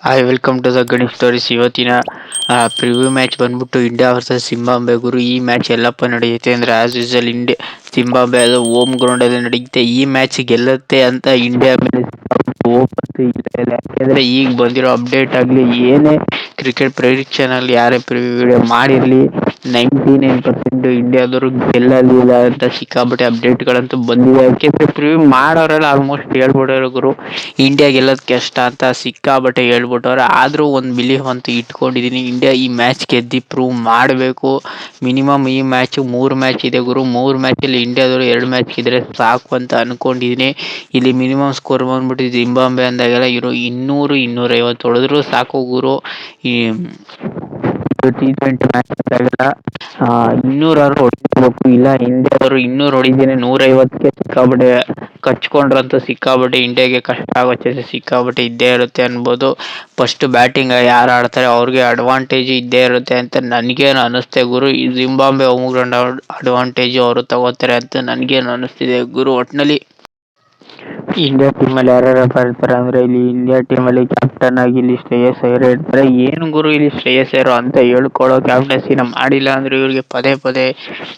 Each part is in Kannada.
Hi welcome to the Ganesh stories. ಇವತ್ತಿನ ಪ್ರಿವ್ಯೂ ಮ್ಯಾಚ್ ಬಂದ್ಬಿಟ್ಟು ಇಂಡಿಯಾ ವರ್ಸಸ್ ಜಿಂಬಾಬ್ವೆ ಗುರು. ಈ ಮ್ಯಾಚ್ ಎಲ್ಲಪ್ಪ ನಡೆಯುತ್ತೆ ಅಂದರೆ ಆಸ್ ಯೂಸಲ್ ಇಂಡಿಯಾ ಜಿಂಬಾಬ್ವೆ ಅದು ಹೋಮ್ ಗ್ರೌಂಡಲ್ಲಿ ನಡೆಯುತ್ತೆ. ಈ ಮ್ಯಾಚ್ ಗೆಲ್ಲುತ್ತೆ ಅಂತ ಇಂಡಿಯಾ ಮೇಲೆ ಹೋಪ್ ಇಲ್ಲ. ಯಾಕೆಂದರೆ ಈಗ ಬಂದಿರೋ ಅಪ್ಡೇಟ್ ಆಗಲಿ ಏನೇ ಕ್ರಿಕೆಟ್ ಪ್ರೆಡಿಕ್ಷನ್ ಆಗಲಿ ಯಾರೇ ಪ್ರಿವ್ಯೂ ವಿಡಿಯೋ ಮಾಡಿರಲಿ 99% ಇಂಡಿಯಾದವರು ಗೆಲ್ಲಲಿಲ್ಲ ಅಂತ ಸಿಕ್ಕಾಪಟ್ಟೆ ಅಪ್ಡೇಟ್ಗಳಂತೂ ಬಂದಿದೆ. ಯಾಕೆಂದರೆ ಪ್ರಿವ್ಯೂ ಮಾಡೋರೆಲ್ಲ ಆಲ್ಮೋಸ್ಟ್ ಹೇಳ್ಬಿಡೋರು ಗುರು ಇಂಡಿಯಾ ಗೆಲ್ಲೋದು ಕಷ್ಟ ಅಂತ ಸಿಕ್ಕಾಪಟ್ಟೆ ಹೇಳ್ಬಿಟ್ಟವ್ರೆ. ಆದರೂ ಒಂದು ಬಿಲೀಫ್ ಅಂತೂ ಇಟ್ಕೊಂಡಿದ್ದೀನಿ, ಇಂಡಿಯಾ ಈ ಮ್ಯಾಚ್ ಗೆದ್ದು ಪ್ರೂವ್ ಮಾಡಬೇಕು. ಮಿನಿಮಮ್ ಈ ಮ್ಯಾಚು 3 ಮ್ಯಾಚ್ ಇದೆ ಗುರು. 3 ಮ್ಯಾಚಲ್ಲಿ ಇಂಡಿಯಾದವರು 2 ಮ್ಯಾಚ್ ಗೆದ್ರೆ ಸಾಕು ಅಂತ ಅಂದ್ಕೊಂಡಿದ್ದೀನಿ. ಇಲ್ಲಿ ಮಿನಿಮಮ್ ಸ್ಕೋರ್ ಬಂದ್ಬಿಟ್ಟು ಜಿಂಬಾಬ್ವೆ ಅಂದಾಗೆಲ್ಲ ಇರೋ 200-250 ಹೊಡೆದ್ರು ಸಾಕು ಗುರು. ಈ T20 ಮ್ಯಾಚ್ ಅಂತಾಗೆಲ್ಲ 200 ಹೊಡಿಬೇಕು. ಇಲ್ಲ ಇಂಡಿಯಾದವರು 200 ಹೊಡಿದೇನೆ 150ಕ್ಕೆ ಸಿಕ್ಕಾಪಟ್ಟೆ ಕಚ್ಕೊಂಡ್ರಂತೂ ಸಿಕ್ಕಾಪಟ್ಟೆ ಇಂಡಿಯಾಗೆ ಕಷ್ಟ ಆಗೋ ಚಾನ್ಸಸ್ ಸಿಕ್ಕಾಪಟ್ಟೆ ಇದ್ದೇ ಇರುತ್ತೆ ಅನ್ಬೋದು. ಫಸ್ಟ್ ಬ್ಯಾಟಿಂಗ್ ಯಾರು ಆಡ್ತಾರೆ ಅವ್ರಿಗೆ ಅಡ್ವಾಂಟೇಜ್ ಇದ್ದೇ ಇರುತ್ತೆ ಅಂತ ನನಗೇನು ಅನ್ನಿಸ್ತೆ ಗುರು. ಈ ಜಿಂಬಾಬ್ವೆ ಹೋಮ್ ಗ್ರೌಂಡ್ ಅಡ್ವಾಂಟೇಜು ಅವರು ತಗೋತಾರೆ ಅಂತ ನನಗೇನು ಅನ್ನಿಸ್ತಿದೆ ಗುರು. ಒಟ್ಟಿನಲ್ಲಿ ಇಂಡಿಯಾ ಟೀಮಲ್ಲಿ ಯಾರ್ಯಾರು ಇರ್ತಾರೆ ಅಂದರೆ ಇಲ್ಲಿ ಇಂಡಿಯಾ ಟೀಮಲ್ಲಿ ಕ್ಯಾಪ್ಟನ್ ಆಗಿ ಇಲ್ಲಿ ಶ್ರೇಯಸ್ ಅಯ್ಯರ್ ಇರ್ತಾರೆ. ಏನು ಗುರು ಇಲ್ಲಿ ಶ್ರೇಯಸ್ ಅಯ್ಯರ್ ಅಂತ ಹೇಳ್ಕೊಳ್ಳೋ ಕ್ಯಾಪ್ಟನ್ಸಿನ ಮಾಡಿಲ್ಲ ಅಂದರೆ ಇವ್ರಿಗೆ ಪದೇ ಪದೇ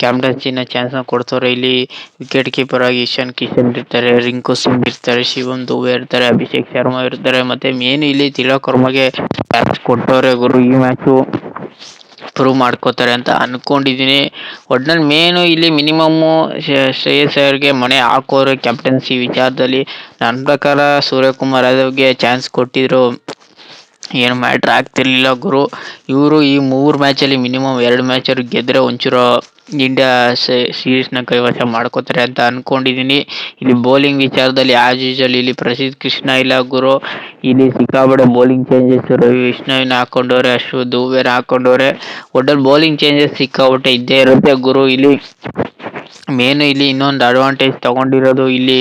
ಕ್ಯಾಪ್ಟನ್ಸಿನ ಚಾನ್ಸ್ನ ಕೊಡ್ತಾರೆ. ಇಲ್ಲಿ ವಿಕೆಟ್ ಕೀಪರ್ ಆಗಿ ಇಶಾನ್ ಕಿಶನ್ ಇರ್ತಾರೆ, ರಿಂಕು ಸಿಂಗ್ ಇರ್ತಾರೆ, ಶಿವಮ್ ದುಬೆ ಇರ್ತಾರೆ, ಅಭಿಷೇಕ್ ಶರ್ಮಾ ಇರ್ತಾರೆ. ಮತ್ತು ಮೇನ್ ಇಲ್ಲಿ ತಿಲಕ್ ವರ್ಮಗೆ ಚಾನ್ಸ್ ಕೊಟ್ಟವ್ರೆ ಗುರು. ಈ ಮ್ಯಾಚು ಪ್ರೂವ್ ಮಾಡ್ಕೋತಾರೆ ಅಂತ ಅಂದ್ಕೊಂಡಿದ್ದೀನಿ. ಒಟ್ನಲ್ಲಿ ಮೇನು ಇಲ್ಲಿ ಮಿನಿಮಮ್ಮು ಶ್ರೇಯಸ್ ಅಯ್ಯರ್ಗೆ ಮಣೆ ಹಾಕೋರು ಕ್ಯಾಪ್ಟನ್ಸಿ ವಿಚಾರದಲ್ಲಿ. ನನ್ನ ಪ್ರಕಾರ ಸೂರ್ಯಕುಮಾರ್ ಯಾದವ್ಗೆ ಚಾನ್ಸ್ ಕೊಟ್ಟಿದ್ರು ಏನು ಮ್ಯಾಟ್ರ್ ಆಗ್ತಿರ್ಲಿಲ್ಲ ಗುರು. ಇವರು ಈ 3 ಮ್ಯಾಚಲ್ಲಿ ಮಿನಿಮಮ್ 2 ಮ್ಯಾಚರು ಗೆದ್ದರೆ ಒಂಚೂರು ಇಂಡಿಯಾ ಸೀರೀಸ್ನ ಕೈವಶ ಮಾಡ್ಕೋತಾರೆ ಅಂತ ಅಂದ್ಕೊಂಡಿದ್ದೀನಿ. ಇಲ್ಲಿ ಬೌಲಿಂಗ್ ವಿಚಾರದಲ್ಲಿ ಆ್ಯಸ್ ಯೂಶುವಲ್ ಇಲ್ಲಿ ಪ್ರಸಿದ್ಧ ಕೃಷ್ಣ ಇಲ್ಲ ಗುರು. ಇಲ್ಲಿ ಸಿಕ್ಕಾಪಟ್ಟೆ ಬೌಲಿಂಗ್ ಚೇಂಜಸ್ ರವಿ ವಿಷ್ಣುವಿನ ಹಾಕೊಂಡವ್ರೆ, ಅಶ್ವಥ್ ದುಬೆನ ಹಾಕೊಂಡವ್ರೆ. ಒಟ್ಟಲ್ಲಿ ಬೌಲಿಂಗ್ ಚೇಂಜಸ್ ಸಿಕ್ಕಾಪಟ್ಟೆ ಇದ್ದೇ ಇರುತ್ತೆ ಗುರು. ಇಲ್ಲಿ ಮೇನು ಇಲ್ಲಿ ಇನ್ನೊಂದು ಅಡ್ವಾಂಟೇಜ್ ತಗೊಂಡಿರೋದು ಇಲ್ಲಿ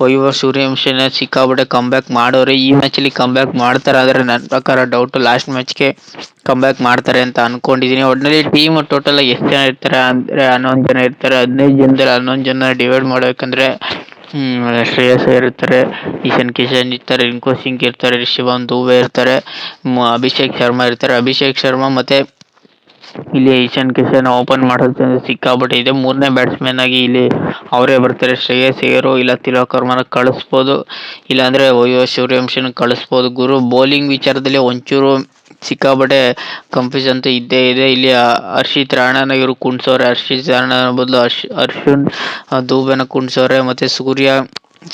ವೈಭವ್ ಸೂರ್ಯವಂಶಿನ ಸಿಕ್ಕಾಪಟ್ಟೆ ಕಮ್ಬ್ಯಾಕ್ ಮಾಡೋರೆ. ಈ ಮ್ಯಾಚಲ್ಲಿ ಕಮ್ಬ್ಯಾಕ್ ಮಾಡ್ತಾರೆ ಆದರೆ ನನ್ನ ಪ್ರಕಾರ ಡೌಟು ಲಾಸ್ಟ್ ಮ್ಯಾಚ್ಗೆ ಕಮ್ಬ್ಯಾಕ್ ಮಾಡ್ತಾರೆ ಅಂತ ಅಂದ್ಕೊಂಡಿದ್ದೀನಿ. ಒಟ್ಟಿನಲ್ಲಿ ಟೀಮ್ ಟೋಟಲ್ ಎಷ್ಟು ಜನ ಇರ್ತಾರೆ ಅಂದರೆ 11 ಜನ ಇರ್ತಾರೆ. 15 ಜನದಲ್ಲಿ 11 ಜನ ಡಿವೈಡ್ ಮಾಡಬೇಕಂದ್ರೆ ಶ್ರೇಯಸ್ ಅಯ್ಯರ್ ಇರ್ತಾರೆ, ಇಶಾನ್ ಕಿಶನ್ ಇರ್ತಾರೆ, ರಿಂಕು ಸಿಂಗ್ ಇರ್ತಾರೆ, ಶಿವಮ್ ದುಬೆ ಇರ್ತಾರೆ, ಅಭಿಷೇಕ್ ಶರ್ಮಾ ಇರ್ತಾರೆ. ಅಭಿಷೇಕ್ ಶರ್ಮಾ ಮತ್ತು ಇಲ್ಲಿ ಇಶಾನ್ ಕಿಶನ್ ಓಪನ್ ಮಾಡೋದು ಸಿಕ್ಕಾಪಟ್ಟೆ ಇದೆ. 3ನೇ ಬ್ಯಾಟ್ಸ್ಮನ್ ಆಗಿ ಇಲ್ಲಿ ಅವರೇ ಬರ್ತಾರೆ. ಶ್ರೇಯಸ್ ಅಯ್ಯರು ಇಲ್ಲ ತಿಲಕ್ ವರ್ಮನ ಕಳಿಸ್ಬೋದು, ಇಲ್ಲಾಂದರೆ ವೈಭವ್ ಸೂರ್ಯವಂಶಿನ ಕಳಿಸ್ಬೋದು ಗುರು. ಬೌಲಿಂಗ್ ವಿಚಾರದಲ್ಲಿ ಒಂಚೂರು ಸಿಕ್ಕಾಪಟ್ಟೆ ಕನ್ಫ್ಯೂಸ್ ಅಂತೂ ಇದ್ದೇ ಇದೆ. ಇಲ್ಲಿ ಹರ್ಷಿತ್ ರಾಣಾನ ಇವರು ಕುಣ್ಸೋರೆ, ಹರ್ಷಿತ್ ರಾಣಾನ ಬದಲು ಅರ್ಶುನ್ ದುಬೆನ ಕುಣ್ಸೋರೆ, ಮತ್ತು ಸೂರ್ಯ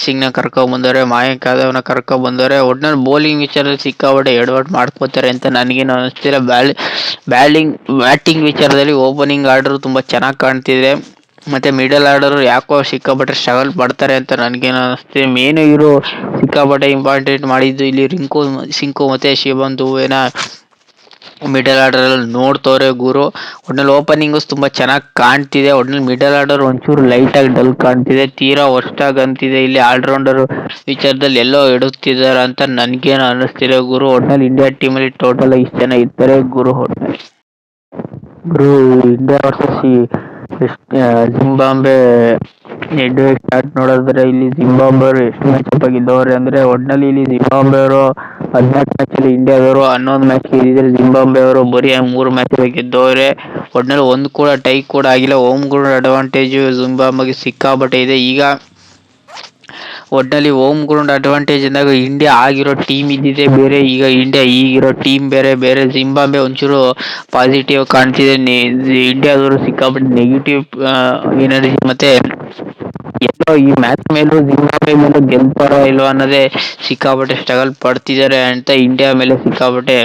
ಸಿಂಗ್ನ ಕರ್ಕೊಂಬಂದವ್ರೆ, ಮಯಾಂಕ್ ಯಾದವ್ನ ಕರ್ಕೊಂಬಂದವ್ರೆ. ಒಟ್ಟಿನಲ್ಲಿ ಬೌಲಿಂಗ್ ವಿಚಾರದಲ್ಲಿ ಸಿಕ್ಕಾಪಟ್ಟೆ ಎಡವಟ್ ಮಾಡ್ಕೋತಾರೆ ಅಂತ ನನಗೇನು ಅನ್ನಿಸ್ತಿಲ್ಲ. ಬ್ಯಾಟಿಂಗ್ ವಿಚಾರದಲ್ಲಿ ಓಪನಿಂಗ್ ಆರ್ಡರ್ ತುಂಬ ಚೆನ್ನಾಗಿ ಕಾಣ್ತಿದೆ, ಮತ್ತು ಮಿಡಲ್ ಆರ್ಡರು ಯಾಕೋ ಸಿಕ್ಕಾಪಟ್ಟೆ ಸ್ಟ್ರಗಲ್ ಪಡ್ತಾರೆ ಅಂತ ನನಗೇನು ಅನ್ನಿಸ್ತಿದೆ. ಮೇನು ಇವರು ಸಿಕ್ಕಾಪಟ್ಟೆ ಇಂಪಾರ್ಟೆಂಟ್ ಮಾಡಿದ್ದು ಇಲ್ಲಿ ರಿಂಕು ಸಿಂಕು ಮತ್ತು ಶಿವಮ್ ದುಬೆನ ಮಿಡಲ್ ಆರ್ಡರಲ್ಲಿ ನೋಡ್ತವ್ರೆ ಗುರು. ಒಟ್ನಲ್ಲಿ ಓಪನಿಂಗ್ಸ್ ತುಂಬ ಚೆನ್ನಾಗಿ ಕಾಣ್ತಿದೆ. ಒಟ್ನಲ್ಲಿ ಮಿಡಲ್ ಆರ್ಡರ್ ಒಂಚೂರು ಲೈಟಾಗಿ ಡಲ್ ಕಾಣ್ತಿದೆ, ತೀರಾ ವರ್ಸ್ಟಾಗಿ ಅಂತಿದೆ. ಇಲ್ಲಿ ಆಲ್ರೌಂಡರ್ ವಿಚಾರದಲ್ಲಿ ಎಲ್ಲೋ ಎಡುತ್ತಿದ್ದಾರೆ ಅಂತ ನನಗೇನು ಅನ್ನಿಸ್ತಿದೆ ಗುರು. ಒಟ್ನಲ್ಲಿ ಇಂಡಿಯಾ ಟೀಮಲ್ಲಿ ಟೋಟಲ್ ಇಷ್ಟು ಜನ ಇರ್ತಾರೆ ಗುರು. ಗುರು India versus Zimbabwe head start ನೋಡಿದ್ರೆ ಇಲ್ಲಿ ಜಿಂಬಾಬ್ವೆ ಅವರು ಎಷ್ಟು ಮ್ಯಾಚ್ ಆಗಿದ್ದವ್ರೆ ಅಂದರೆ ಒಟ್ಟಿನಲ್ಲಿ ಇಲ್ಲಿ ಜಿಂಬಾಬ್ವೆ ಅವರು 14 ಮ್ಯಾಚಲ್ಲಿ ಇಂಡಿಯಾದವರು 11 ಮ್ಯಾಚ್ ಗೆದ್ದಿದ್ದಾರೆ. ಜಿಂಬಾಬ್ವೆ ಅವರು ಬರೀ 3 ಮ್ಯಾಚ್ ಗೆದ್ದವ್ರೆ. ಒಟ್ಟಿನಲ್ಲಿ ಒಂದು ಕೂಡ ಟೈ ಕೂಡ ಆಗಿಲ್ಲ. ಹೋಮ್ ಗ್ರೌಂಡ್ ಅಡ್ವಾಂಟೇಜು ಜಿಂಬಾಬ್ವೆಗೆ ಸಿಕ್ಕಾಪಟ್ಟೆ ಇದೆ. ಈಗ ಒಟ್ಟಿನಲ್ಲಿ ಹೋಮ್ ಗ್ರೌಂಡ್ ಅಡ್ವಾಂಟೇಜ್ ಅಂದಾಗ ಇಂಡಿಯಾ ಆಗಿರೋ ಟೀಮ್ ಇದ್ದಿದೆ ಬೇರೆ, ಈಗ ಇಂಡಿಯಾ ಈಗಿರೋ ಟೀಮ್ ಬೇರೆ. ಜಿಂಬಾಬ್ವೆ ಒಂಚೂರು ಪಾಸಿಟಿವ್ ಕಾಣ್ತಿದೆ, ಇಂಡಿಯಾದವರು ಸಿಕ್ಕಾಪಟ್ಟೆ ನೆಗೆಟಿವ್ ಎನರ್ಜಿ. ಮತ್ತು ಎಲ್ಲೋ ಈ ಮ್ಯಾಚ್ ಮೇಲೂ ಜಿಂಬಾಬ್ವೆ ಮೇಲೂ ಗೆಲ್ತಾರೋ ಇಲ್ವೋ ಅನ್ನೋದೇ ಸಿಕ್ಕಾಪಟ್ಟೆ ಸ್ಟ್ರಗಲ್ ಪಡ್ತಿದ್ದಾರೆ ಅಂತ ಇಂಡಿಯಾ ಮೇಲೆ ಸಿಕ್ಕಾಪಟ್ಟೆ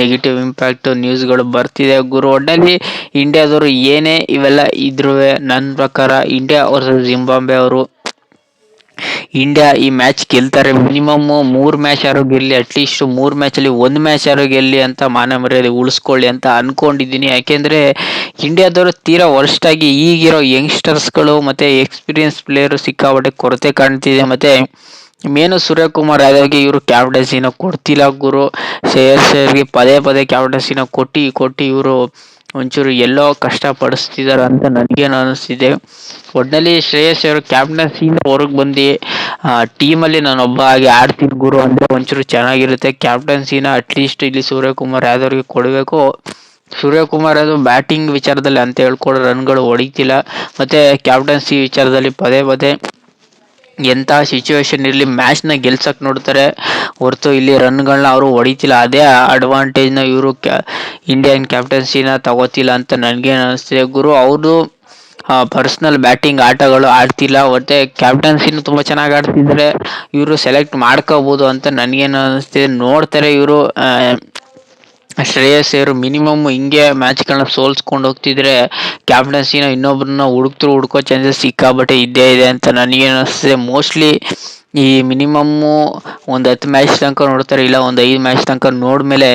ನೆಗೆಟಿವ್ ಇಂಪ್ಯಾಕ್ಟ್ ನ್ಯೂಸ್ಗಳು ಬರ್ತಿದೆ ಗುರು. ಒಟ್ಟಿನಲ್ಲಿ ಇಂಡಿಯಾದವರು ಏನೇ ಇವೆಲ್ಲ ಇದ್ರೂ ನನ್ನ ಪ್ರಕಾರ ಇಂಡಿಯಾ ವರ್ಸಸ್ ಜಿಂಬಾಬ್ವೆ ಅವರು ಇಂಡಿಯಾ ಈ ಮ್ಯಾಚ್ ಗೆಲ್ತಾರೆ. ಮಿನಿಮಮ್ 3 ಮ್ಯಾಚ್ ಯಾರು ಗೆಲ್ಲಿ, ಅಟ್ಲೀಸ್ಟ್ 3 ಮ್ಯಾಚಲ್ಲಿ 1 ಮ್ಯಾಚ್ ಯಾರು ಗೆಲ್ಲಿ ಅಂತ ಮಾನ ಮರ್ಯಾದೆ ಉಳಿಸ್ಕೊಳ್ಳಿ ಅಂತ ಅಂದ್ಕೊಂಡಿದ್ದೀನಿ. ಯಾಕೆಂದರೆ ಇಂಡಿಯಾದವರು ತೀರಾ ವರ್ಸ್ಟಾಗಿ ಈಗಿರೋ ಯಂಗ್ಸ್ಟರ್ಸ್ಗಳು ಮತ್ತು ಎಕ್ಸ್ಪೀರಿಯನ್ಸ್ ಪ್ಲೇಯರು ಸಿಕ್ಕಾಪಟ್ಟೆ ಕೊರತೆ ಕಾಣ್ತಿದೆ. ಮತ್ತು ಮೇನು ಸೂರ್ಯಕುಮಾರ್ ಯಾದವ್ಗೆ ಇವರು ಕ್ಯಾಪ್ಟನ್ಸಿನ ಕೊಡ್ತಿಲ್ಲ ಗುರು. ಶ್ರೇಯಸ್ ಅಯ್ಯರ್ಗೆ ಪದೇ ಕ್ಯಾಪ್ಟನ್ಸಿನ ಕೊಟ್ಟು ಇವರು ಒಂಚೂರು ಎಲ್ಲೋ ಕಷ್ಟಪಡಿಸ್ತಿದ್ದಾರೆ ಅಂತ ನನಗೇನು ಅನ್ನಿಸ್ತಿದೆ. ಒಟ್ಟಿನಲ್ಲಿ ಶ್ರೇಯಸ್ ಅವರು ಕ್ಯಾಪ್ಟನ್ಸಿಯಿಂದ ಹೊರಗೆ ಬಂದು ಟೀಮಲ್ಲಿ ನಾನೊಬ್ಬ ಆಗಿ ಆಡ್ತೀನಿ ಗುರು ಅಂದರೆ ಒಂಚೂರು ಚೆನ್ನಾಗಿರುತ್ತೆ. ಕ್ಯಾಪ್ಟನ್ಸಿನ ಅಟ್ಲೀಸ್ಟ್ ಇಲ್ಲಿ ಸೂರ್ಯಕುಮಾರ್ ಯಾದವ್ರಿಗೆ ಕೊಡಬೇಕು. ಸೂರ್ಯಕುಮಾರ್ ಅದು ಬ್ಯಾಟಿಂಗ್ ವಿಚಾರದಲ್ಲಿ ಅಂತ ಹೇಳ್ಕೊಡೋ ರನ್ಗಳು ಹೊಡಿತಿಲ್ಲ, ಮತ್ತು ಕ್ಯಾಪ್ಟನ್ಸಿ ವಿಚಾರದಲ್ಲಿ ಪದೇ ಪದೇ ಎಂಥ ಸಿಚುವೇಶನ್ ಇರಲಿ ಮ್ಯಾಚ್ನ ಗೆಲ್ಸಕ್ಕೆ ನೋಡ್ತಾರೆ ಹೊರತು ಇಲ್ಲಿ ರನ್ಗಳನ್ನ ಅವರು ಹೊಡಿತಿಲ್ಲ. ಅದೇ ಅಡ್ವಾಂಟೇಜ್ನ ಇವರು ಇಂಡಿಯನ್ ಕ್ಯಾಪ್ಟನ್ಸಿನ ತಗೋತಿಲ್ಲ ಅಂತ ನನಗೇನು ಅನ್ನಿಸ್ತಿದೆ ಗುರು. ಅವರು ಪರ್ಸ್ನಲ್ ಬ್ಯಾಟಿಂಗ್ ಆಟಗಳು ಆಡ್ತಿಲ್ಲ, ಮತ್ತು ಕ್ಯಾಪ್ಟನ್ಸಿನೂ ತುಂಬ ಚೆನ್ನಾಗಿ ಆಡ್ತಿದ್ದಾರೆ. ಇವರು ಸೆಲೆಕ್ಟ್ ಮಾಡ್ಕೋಬೋದು ಅಂತ ನನಗೇನು ಅನ್ನಿಸ್ತಿದೆ. ನೋಡ್ತಾರೆ ಇವರು ಶ್ರೇಯಸ್ ಅವರು ಮಿನಿಮಮ್ ಹಿಂಗೆ ಮ್ಯಾಚ್ಗಳನ್ನ ಸೋಲ್ಸ್ಕೊಂಡು ಹೋಗ್ತಿದ್ರೆ ಕ್ಯಾಪ್ಟನ್ಸಿನ ಇನ್ನೊಬ್ರನ್ನ ಹುಡುಕೋ ಚಾನ್ಸಸ್ ಸಿಕ್ಕಾಬಟ್ಟೆ ಇದ್ದೇ ಇದೆ ಅಂತ ನನಗೇನು ಅನ್ನಿಸ್ತಿದೆ. ಮೋಸ್ಟ್ಲಿ ಈ ಮಿನಿಮಮ್ಮು ಒಂದು 10 ಮ್ಯಾಚ್ ತನಕ ನೋಡ್ತಾರೆ, ಇಲ್ಲ ಒಂದು 5 ಮ್ಯಾಚ್ ತನಕ ನೋಡ್ಮೇಲೆ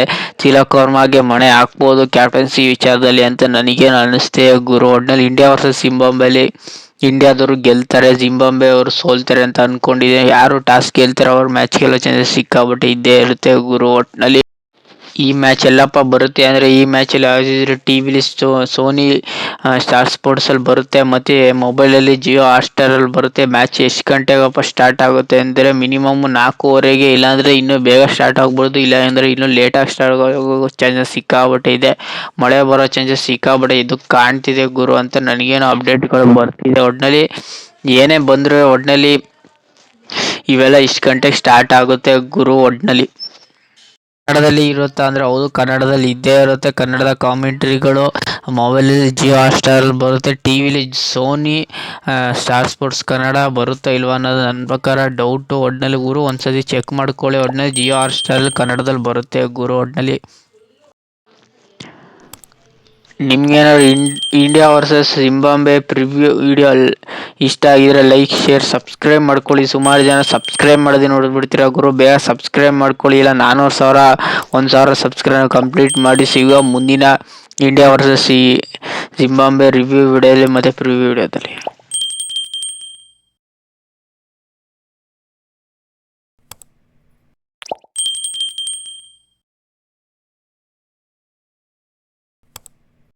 ತಿಲಕ್ ವರ್ಮಾಗೆ ಮಣೆ ಹಾಕ್ಬೋದು ಕ್ಯಾಪ್ಟನ್ಸಿ ವಿಚಾರದಲ್ಲಿ ಅಂತ ನನಗೇನು ಅನ್ನಿಸ್ತೆ ಗುರು. ಒಟ್ನಲ್ಲಿ ಇಂಡಿಯಾ ವರ್ಸಸ್ ಜಿಂಬಾಬ್ವೆಲಿ ಇಂಡಿಯಾದವರು ಗೆಲ್ತಾರೆ, ಜಿಂಬಾಬ್ವೆ ಅವರು ಸೋಲ್ತಾರೆ ಅಂತ ಅಂದ್ಕೊಂಡಿದ್ದೆ. ಯಾರು ಟಾಸ್ ಗೆಲ್ತಾರೆ ಅವ್ರ ಮ್ಯಾಚ್ ಗೆಲ್ಲೋ ಚಾನ್ಸಸ್ ಸಿಕ್ಕಾಬಟ್ಟೆ ಇದ್ದೇ ಇರುತ್ತೆ ಗುರು. ಒಟ್ಟಿನಲ್ಲಿ ಈ ಮ್ಯಾಚ್ ಎಲ್ಲಪ್ಪ ಬರುತ್ತೆ ಅಂದರೆ ಈ ಮ್ಯಾಚಲ್ಲಿ ಯಾವುದಿದ್ರೆ ಟಿ ವಿಲಿ ಸೋನಿ ಸ್ಟಾರ್ ಸ್ಪೋರ್ಟ್ಸಲ್ಲಿ ಬರುತ್ತೆ, ಮತ್ತು ಮೊಬೈಲಲ್ಲಿ ಜಿಯೋ ಹಾಟ್ಸ್ಟಾರಲ್ಲಿ ಬರುತ್ತೆ. ಮ್ಯಾಚ್ ಎಷ್ಟು ಗಂಟೆಗಪ್ಪ ಸ್ಟಾರ್ಟ್ ಆಗುತ್ತೆ ಅಂದರೆ ಮಿನಿಮಮ್ 4:15, ಇಲ್ಲಾಂದರೆ ಇನ್ನೂ ಬೇಗ ಸ್ಟಾರ್ಟ್ ಆಗ್ಬೋದು, ಇಲ್ಲ ಅಂದರೆ ಇನ್ನೂ ಲೇಟಾಗಿ ಸ್ಟಾರ್ಟ್ ಆಗೋ ಚಾನ್ಸಸ್ ಸಿಕ್ಕಾಬಟ್ಟೆ ಇದೆ. ಮಳೆ ಬರೋ ಚಾನ್ಸಸ್ ಸಿಕ್ಕಾಬಟ್ಟೆ ಇದು ಕಾಣ್ತಿದೆ ಗುರು ಅಂತ ನನಗೇನೋ ಅಪ್ಡೇಟ್ಗಳು ಬರ್ತಿದೆ. ಒಟ್ಟಿನಲ್ಲಿ ಏನೇ ಬಂದರೂ ಒಟ್ಟಿನಲ್ಲಿ ಇವೆಲ್ಲ ಇಷ್ಟು ಗಂಟೆಗೆ ಸ್ಟಾರ್ಟ್ ಆಗುತ್ತೆ ಗುರು. ಒಟ್ಟಿನಲ್ಲಿ ಕನ್ನಡದಲ್ಲಿ ಇರುತ್ತಾ ಅಂದರೆ ಹೌದು, ಕನ್ನಡದಲ್ಲಿ ಇದ್ದೇ ಇರುತ್ತೆ. ಕನ್ನಡದ ಕಾಮೆಂಟ್ರಿಗಳು ಮೊಬೈಲಲ್ಲಿ ಜಿಯೋ ಹಾಟ್ಸ್ಟಾರಲ್ಲಿ ಬರುತ್ತೆ, ಟಿ ವಿಲಿ ಸೋನಿ ಸ್ಟಾರ್ ಸ್ಪೋರ್ಟ್ಸ್ ಕನ್ನಡ ಬರುತ್ತಾ ಇಲ್ವಾ ಅನ್ನೋದು ನನ್ನ ಪ್ರಕಾರ ಡೌಟು. ಒಟ್ಟಿನಲ್ಲಿ ಗುರು ಒಂದ್ಸತಿ ಚೆಕ್ ಮಾಡ್ಕೊಳ್ಳಿ. ಒಟ್ಟಿನಲ್ಲಿ ಜಿಯೋ ಹಾಟ್ಸ್ಟಾರಲ್ಲಿ ಕನ್ನಡದಲ್ಲಿ ಬರುತ್ತೆ ಗುರು. ಒಟ್ಟಿನಲ್ಲಿ ನಿಮ್ಗೇನಾದ್ರು India versus Zimbabwe preview video ಇಷ್ಟ ಆಗಿದ್ರೆ ಲೈಕ್, ಶೇರ್, ಸಬ್ಸ್ಕ್ರೈಬ್ ಮಾಡ್ಕೊಳ್ಳಿ. ಸುಮಾರು ಜನ ಸಬ್ಸ್ಕ್ರೈಬ್ ಮಾಡೋದೇ ನೋಡ್ಬಿಡ್ತೀರ ಗುರು, ಬೇಗ ಸಬ್ಸ್ಕ್ರೈಬ್ ಮಾಡ್ಕೊಳ್ಳಿ. ಇಲ್ಲ 1,000 ಸಬ್ಸ್ಕ್ರೈಬ್ ಕಂಪ್ಲೀಟ್ ಮಾಡಿ. ಸಿಗೋ ಮುಂದಿನ ಇಂಡಿಯಾ ವರ್ಸಸ್ ಜಿಂಬಾಬ್ವೆ ರಿವ್ಯೂ ವಿಡಿಯೋಲಿ ಮತ್ತು ಪ್ರಿವ್ಯೂ ವಿಡಿಯೋದಲ್ಲಿ.